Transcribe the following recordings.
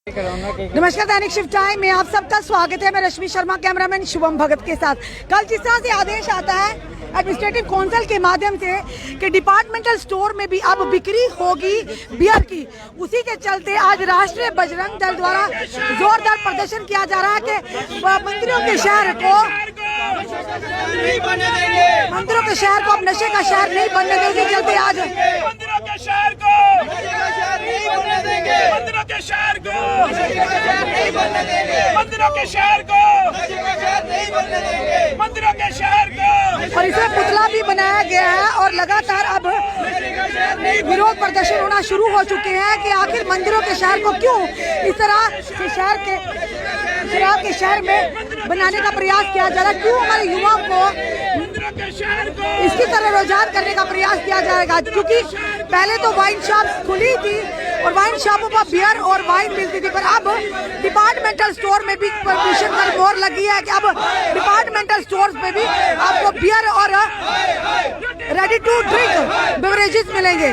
नमस्कार, दैनिक shift time में आप सबका स्वागत है। मैं रश्मि शर्मा, कैमरामैन शुभम भगत के साथ। कल जिस तरह से आदेश आता है एडमिनिस्ट्रेटिव काउंसिल के माध्यम से कि डिपार्टमेंटल स्टोर में भी अब बिक्री होगी बियर की, उसी के चलते आज राष्ट्रीय बजरंग दल द्वारा जोरदार प्रदर्शन किया जा रहा है कि मंदिरों के शहर को अब नशे का शहर नहीं बनने देंगे। चलते आज मंदिरों के शहर को मंदिरों के शहर को मंदिरों के शहर को मंदिरों के शहर को, और इसमें पुतला भी बनाया गया है और लगातार अब विरोध प्रदर्शन होना शुरू हो चुके हैं कि आखिर मंदिरों के शहर को क्यों इस तरह से शराब के शहर में बनाने का प्रयास किया जा रहा है, क्यों हमारे युवाओं को इसकी तरह रुझान करने का प्रयास किया जाएगा। क्योंकि पहले तो वाइन शॉप खुली थी और वाइन शॉपों पर बियर और वाइन मिलती थी, पर अब डिपार्टमेंटल स्टोर में भी परमिशन पर मोहर लगी है कि अब डिपार्टमेंटल स्टोर्स में भी आपको बियर और रेडी टू ड्रिंक बेवरेजेस मिलेंगे।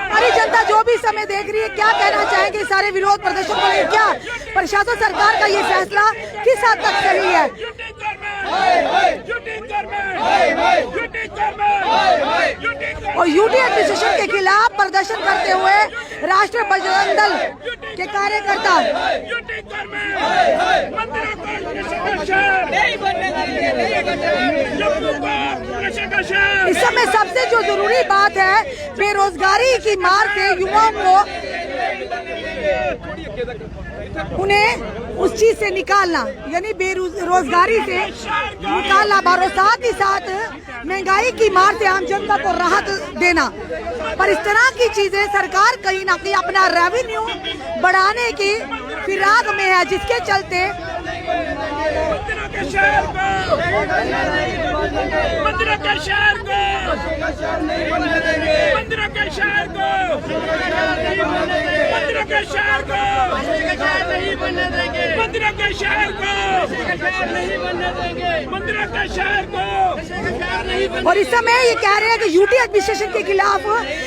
हमारी जनता जो भी समय देख रही है, क्या कहना चाहेंगे सारे विरोध प्रदर्शन को लेकर? क्या प्रशासन सरकार का ये फैसला किस हद तक सही है? और यूटी एडमिनिस्ट्रेशन के खिलाफ प्रदर्शन करते हुए राष्ट्रीय बजरंग दल के कार्यकर्ता इस समय सबसे जो जरूरी बात है, बेरोजगारी की मार से युवाओं को उन्हें उस चीज से निकालना, यानी बेरोजगारी से निकालना, और साथ ही साथ महंगाई की मार से आम जनता को राहत देना। पर इस तरह की चीजें सरकार कहीं ना कहीं अपना रेवेन्यू बढ़ाने की फिराक में है, जिसके चलते मंदिरों के शहर को मंदिरों के शहर को मंदिरों के शहर को मंदिरों के शहर को मंदिरों के शहर को मंदिरों के शहर को। और इस समय ये कह रहे हैं कि यूटी एडमिनिस्ट्रेशन के खिलाफ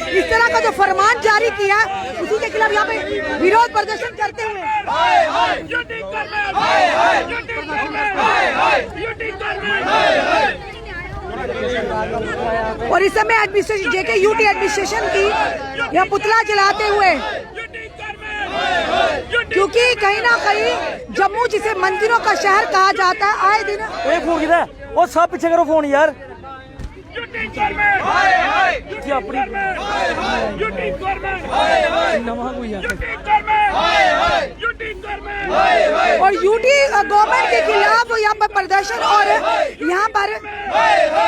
इस तरह का जो फरमान जारी किया, उसी के खिलाफ यहाँ पे विरोध प्रदर्शन करते हुए और इस समय एडमिनिस्ट्रेशन जेके यूटी एडमिनिस्ट्रेशन की यह पुतला जलाते हुए, क्योंकि कहीं ना कहीं जम्मू जिसे मंदिरों का शहर कहा जाता है, आए दिन और सब पीछे करो फोन यार। और यूटी गवर्नमेंट के खिलाफ यहाँ पर प्रदर्शन और यहाँ पर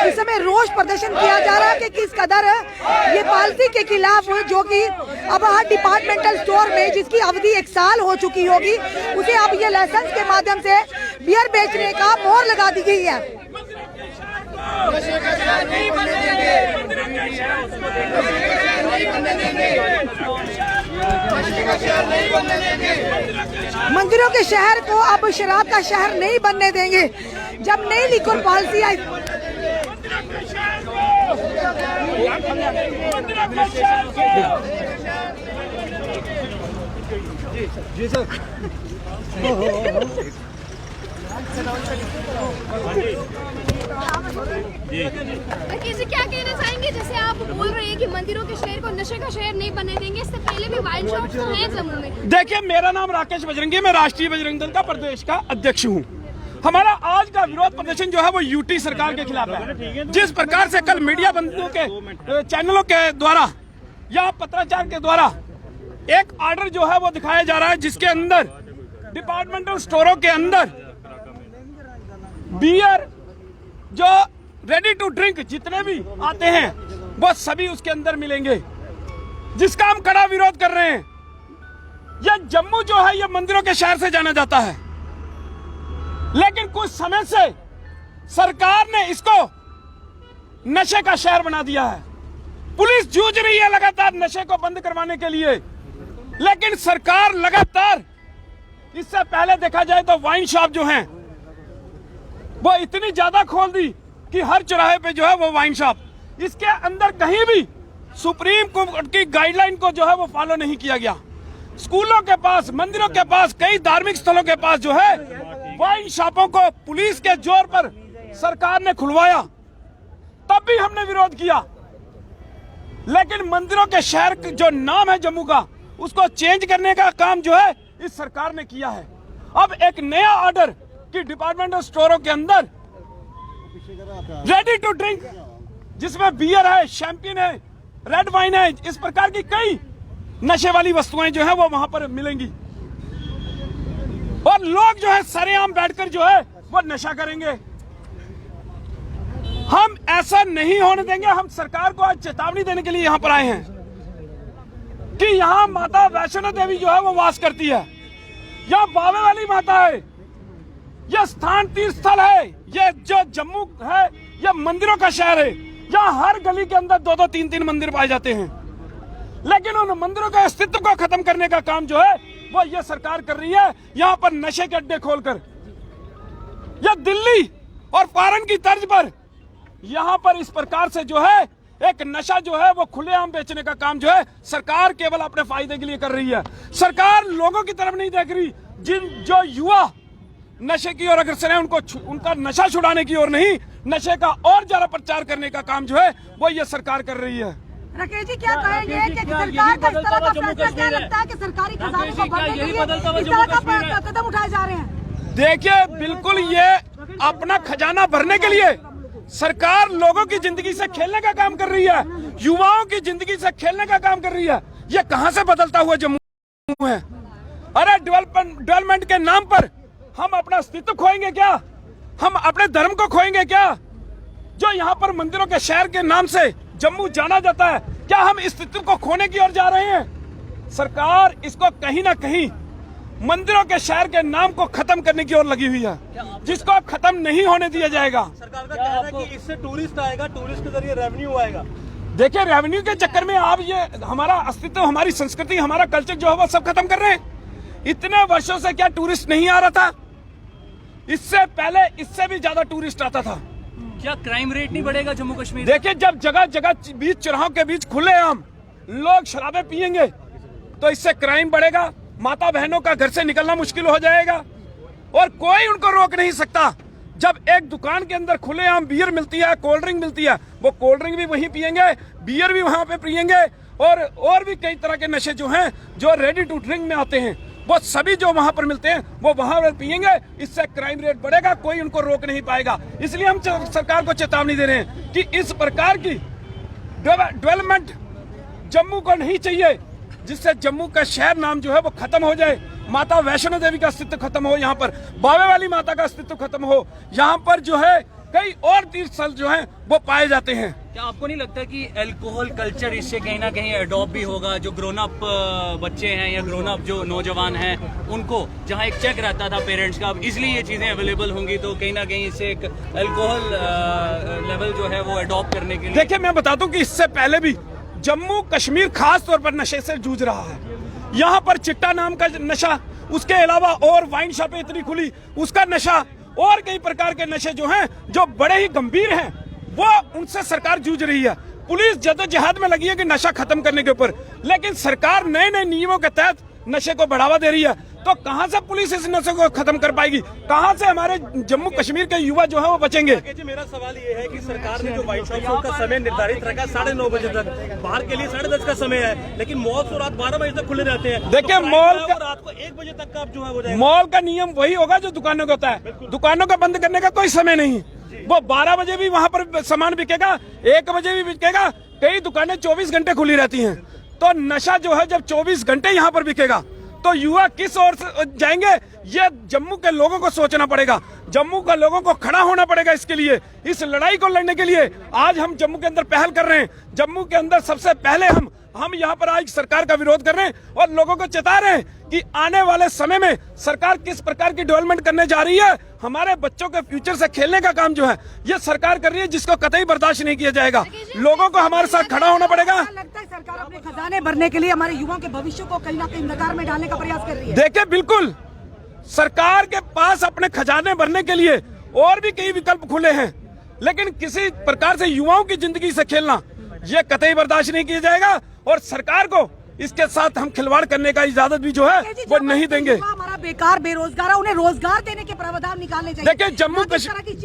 इस समय रोष प्रदर्शन किया जा रहा है कि किस कदर ये पॉलिसी के खिलाफ, जो कि अब हर डिपार्टमेंटल स्टोर में जिसकी अवधि 1 साल हो चुकी होगी, उसे अब ये लाइसेंस के माध्यम से बियर बेचने का मोहर लगा दी गई है। मंदिरों के शहर को अब शराब का शहर नहीं बनने देंगे। जब नई लिकर पॉलिसी आई, जी सर। जी क्या कहना चाहेंगे? जैसे आप बोल रहे हैं कि मंदिरों के शहर को नशे का शहर नहीं बनने देंगे, इससे पहले भी वाइन शॉप्स तो हैं जम्मू में। देखिए, मेरा नाम राकेश बजरंगी, मैं राष्ट्रीय बजरंग दल का प्रदेश का अध्यक्ष हूँ। हमारा आज का विरोध प्रदर्शन जो है वो यूटी सरकार के खिलाफ है। जिस प्रकार से कल मीडिया बंधुओं के चैनलों के द्वारा या पत्राचार के द्वारा एक ऑर्डर जो है वो दिखाया जा रहा है, जिसके अंदर डिपार्टमेंटल स्टोरों के अंदर बियर जो रेडी टू ड्रिंक जितने भी आते हैं वो सभी उसके अंदर मिलेंगे, जिसका हम कड़ा विरोध कर रहे हैं। यह जम्मू जो है ये मंदिरों के शहर से जाना जाता है, लेकिन कुछ समय से सरकार ने इसको नशे का शहर बना दिया है। पुलिस जूझ रही है लगातार नशे को बंद करवाने के लिए, लेकिन सरकार लगातार, इससे पहले देखा जाए तो वाइन शॉप जो हैं वो इतनी ज्यादा खोल दी कि हर चौराहे पे जो है वो वाइन शॉप, इसके अंदर कहीं भी सुप्रीम कोर्ट की गाइडलाइन को जो है वो फॉलो नहीं किया गया। स्कूलों के पास, मंदिरों के पास, कई धार्मिक स्थलों के पास जो है वाइन शॉपों को पुलिस के जोर पर सरकार ने खुलवाया, तब भी हमने विरोध किया। लेकिन मंदिरों के शहर जो नाम है जम्मू का, उसको चेंज करने का काम जो है इस सरकार ने किया है। अब एक नया ऑर्डर कि डिपार्टमेंटल स्टोरों के अंदर रेडी टू ड्रिंक, जिसमें बियर है, शैंपेन है, रेड वाइन है, इस प्रकार की कई नशे वाली वस्तुएं जो है वो वहां पर मिलेंगी और लोग जो है सरेआम बैठकर जो है वो नशा करेंगे। हम ऐसा नहीं होने देंगे। हम सरकार को आज चेतावनी देने के लिए यहां पर आए हैं कि यहां माता वैष्णो देवी जो है वो वास करती है, यहां बावे वाली माता है, यह स्थान तीर्थ स्थल है, ये जो जम्मू है यह मंदिरों का शहर है। यहाँ हर गली के अंदर 2-2, 3-3 मंदिर पाए जाते हैं, लेकिन उन मंदिरों के अस्तित्व को खत्म करने का काम जो है वो ये सरकार कर रही है। यहाँ पर नशे के अड्डे खोलकर, यह दिल्ली और फॉरेन की तर्ज पर यहाँ पर इस प्रकार से जो है एक नशा जो है वो खुलेआम बेचने का काम जो है सरकार केवल अपने फायदे के लिए कर रही है। सरकार लोगों की तरफ नहीं देख रही। जो युवा नशे की ओर अग्रसर है, उनका नशा छुड़ाने की ओर नहीं, नशे का और ज्यादा प्रचार करने का काम जो है वो ये सरकार कर रही है। राकेश जी क्या कहेंगे कि सरकार का इस तरह का फैसला, क्या लगता है कि सरकारी खजाने को भरने के लिए इस तरह का कदम उठाए जा रहे हैं? देखिए, बिल्कुल ये अपना खजाना भरने के लिए सरकार लोगों की जिंदगी से खेलने का काम कर रही है, युवाओं की जिंदगी से खेलने का काम कर रही है। ये कहां से बदलता हुआ जम्मू है? अरे डेवलपमेंट के नाम पर हम अपना अस्तित्व खोएंगे क्या? हम अपने धर्म को खोएंगे क्या? जो यहाँ पर मंदिरों के शहर के नाम से जम्मू जाना जाता है, क्या हम अस्तित्व को खोने की ओर जा रहे हैं? सरकार इसको कहीं ना कहीं मंदिरों के शहर के नाम को खत्म करने की ओर लगी हुई है, जिसको खत्म नहीं होने दिया जाएगा। सरकार का कहना है कि इससे टूरिस्ट आएगा, टूरिस्ट के जरिए रेवेन्यू आएगा। देखिए, रेवेन्यू के चक्कर में आप ये हमारा अस्तित्व, हमारी संस्कृति, हमारा कल्चर जो है वो सब खत्म कर रहे हैं। इतने वर्षों से क्या टूरिस्ट नहीं आ रहा था? इससे पहले इससे भी ज्यादा टूरिस्ट आता था। क्या क्राइम रेट नहीं बढ़ेगा जम्मू कश्मीर? देखिए, जब जगह जगह बीच चौराहों के बीच खुलेआम लोग शराबें पिएंगे तो इससे क्राइम बढ़ेगा, माता बहनों का घर से निकलना मुश्किल हो जाएगा और कोई उनको रोक नहीं सकता। जब एक दुकान के अंदर खुलेआम बियर मिलती है, कोल्ड ड्रिंक मिलती है, वो कोल्ड ड्रिंक भी वहीं पिएंगे, बियर भी वहां पे पिएंगे और भी कई तरह के नशे जो हैं जो रेडी टू ड्रिंक में आते हैं, वो सभी जो वहां पर मिलते हैं वो वहां पर पिएंगे। इससे क्राइम रेट बढ़ेगा, कोई उनको रोक नहीं पाएगा। इसलिए हम सरकार को चेतावनी दे रहे हैं कि इस प्रकार की डेवलपमेंट जम्मू को नहीं चाहिए, जिससे जम्मू का शहर नाम जो है वो खत्म हो जाए, माता वैष्णो देवी का अस्तित्व खत्म हो, यहाँ पर बावे वाली माता का अस्तित्व खत्म हो, यहाँ पर जो है कई और तीर्थ स्थल जो हैं वो पाए जाते हैं। क्या आपको नहीं लगता कि अल्कोहल कल्चर इससे कहीं ना कहीं अडॉप्ट भी होगा? जो ग्रोन अप बच्चे हैं या ग्रोन अप जो नौजवान हैं, उनको जहां एक चेक रहता था पेरेंट्स का, अब इसलिए ये चीजें अवेलेबल होंगी, तो कहीं ना कहीं इससे एक अल्कोहल लेवल जो है वो अडॉप्ट करने के लिए। देखिए, मैं बता दूं कि इससे पहले भी जम्मू कश्मीर खास तौर पर नशे से जूझ रहा है। यहाँ पर चिट्टा नाम का नशा, उसके अलावा और वाइन शॉपें इतनी खुली, उसका नशा और कई प्रकार के नशे जो हैं जो बड़े ही गंभीर हैं, वो उनसे सरकार जूझ रही है। पुलिस जद्दोजहद में लगी है कि नशा खत्म करने के ऊपर, लेकिन सरकार नए नए नियमों के तहत नशे को बढ़ावा दे रही है। तो कहां से पुलिस इस नशे को खत्म कर पाएगी? कहां से हमारे जम्मू कश्मीर के युवा जो है वो बचेंगे? मेरा सवाल ये है कि सरकार ने जो वाइन शॉप का समय निर्धारित रखा 9:30 बजे तक, बाहर के लिए 10:30 का समय है, लेकिन मॉल तो रात 12 बजे तक खुले रहते हैं। देखिए, मॉल का रात को 1 बजे तक का जो है वो मॉल का नियम वही होगा जो दुकानों का होता है। दुकानों का बंद करने का कोई समय नहीं, वो 12 बजे भी वहां पर सामान बिकेगा, 1 बजे भी बिकेगा। कई दुकानें 24 घंटे खुली रहती हैं। तो नशा जो है जब 24 घंटे यहाँ पर बिकेगा तो युवा किस ओर जाएंगे? ये जम्मू के लोगों को सोचना पड़ेगा, जम्मू के लोगों को खड़ा होना पड़ेगा इसके लिए। इस लड़ाई को लड़ने के लिए आज हम जम्मू के अंदर पहल कर रहे हैं। जम्मू के अंदर सबसे पहले हम यहाँ पर आज सरकार का विरोध कर रहे हैं और लोगों को चेता रहे हैं कि आने वाले समय में सरकार किस प्रकार की डेवलपमेंट करने जा रही है। हमारे बच्चों के फ्यूचर से खेलने का काम जो है ये सरकार कर रही है, जिसको कतई बर्दाश्त नहीं किया जाएगा। लोगों को हमारे साथ खड़ा होना पड़ेगा। लगता है सरकार अपने खजाने भरने के लिए हमारे युवाओं के भविष्य को कहीं ना कहीं अंधकार में डालने का प्रयास कर रही है। देखिए, बिल्कुल सरकार के पास अपने खजाने भरने के लिए और भी कई विकल्प खुले हैं, लेकिन किसी प्रकार से युवाओं की जिंदगी से खेलना, ये कतई बर्दाश्त नहीं किया जाएगा और सरकार को इसके साथ हम खिलवाड़ करने का इजाजत भी जो है वो नहीं देंगे। हमारा बेकार बेरोजगार है, उन्हें रोजगार देने के प्रावधान निकालने चाहिए। देखिए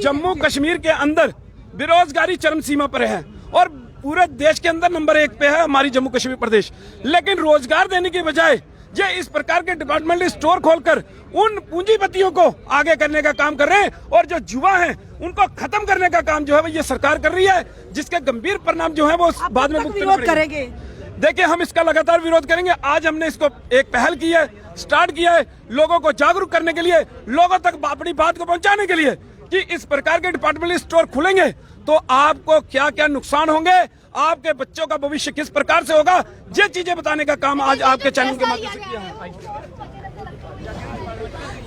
जम्मू कश्मीर के अंदर बेरोजगारी चरम सीमा पर है और पूरे देश के अंदर नंबर 1 पे है हमारी जम्मू कश्मीर प्रदेश, लेकिन रोजगार देने की बजाय ये इस प्रकार के डिपार्टमेंटल स्टोर खोलकर उन पूंजीपतियों को आगे करने का काम कर रहे हैं और जो युवा हैं उनको खत्म करने का काम जो है वो ये सरकार कर रही है, जिसके गंभीर परिणाम जो है वो बाद में विरोध करेंगे। देखिए हम इसका लगातार विरोध करेंगे। आज हमने इसको एक पहल की है, स्टार्ट किया है लोगों को जागरूक करने के लिए, लोगों तक अपनी बात को पहुंचाने के लिए कि इस प्रकार के डिपार्टमेंटल स्टोर खुलेंगे तो आपको क्या क्या नुकसान होंगे, आपके बच्चों का भविष्य किस प्रकार से होगा, ये चीजें बताने का काम आज आपके चैनल के माध्यम से किया है।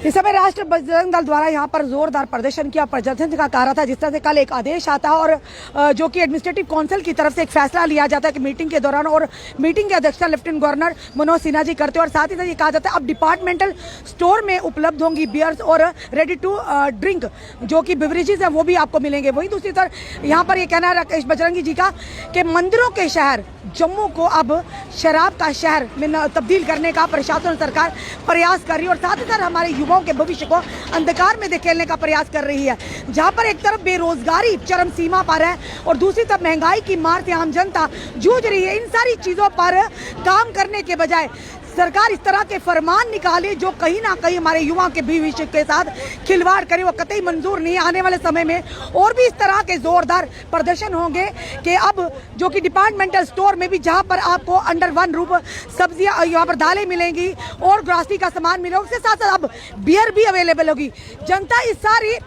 इस समय राष्ट्रीय बजरंग दल द्वारा यहाँ पर जोरदार प्रदर्शन किया, प्रदर्शन का कह रहा था जिस तरह से कल एक आदेश आता है और जो कि एडमिनिस्ट्रेटिव काउंसिल की तरफ से एक फैसला लिया जाता है कि मीटिंग के दौरान, और मीटिंग की अध्यक्षता लेफ्टिनेंट गवर्नर मनोज सिन्हा जी करते हैं और साथ ही साथ ये कहा जाता है अब डिपार्टमेंटल स्टोर में उपलब्ध होंगी बियर्स और रेडी टू ड्रिंक जो कि बेवरेजेस है वो भी आपको मिलेंगे। वहीं दूसरी तरफ यहाँ पर ये कहना है राकेश बजरंगी जी का कि मंदिरों के शहर जम्मू को अब शराब का शहर में तब्दील करने का प्रशासन सरकार प्रयास कर रही है और साथ ही साथ हमारे युवाओं के भविष्य को अंधकार में धकेलने का प्रयास कर रही है, जहां पर एक तरफ बेरोजगारी चरम सीमा पर है और दूसरी तरफ महंगाई की मार से आम जनता जूझ रही है। इन सारी चीजों पर काम करने के बजाय सरकार इस तरह के फरमान निकाले जो कहीं ना कहीं हमारे युवाओं के भविष्य के साथ खिलवाड़ करे, वो कतई मंजूर नहीं। आने वाले समय में और भी इस तरह के जोरदार प्रदर्शन होंगे कि अब जो कि डिपार्टमेंटल स्टोर में भी जहां पर आपको अंडर वन रूप सब्जियां, यहाँ पर दालें मिलेंगी और ग्रोसरी का सामान मिलेगा, उसके साथ साथ अब बियर भी अवेलेबल होगी। जनता इस सारी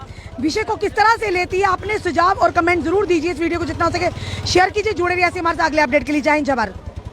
विषय को किस तरह से लेती है, अपने सुझाव और कमेंट जरूर दीजिए। इस वीडियो को जितना हो सके शेयर कीजिए। जुड़े रहिए ऐसे हमारे साथ अगले अपडेट के लिए। जय हिंद, जय भारत।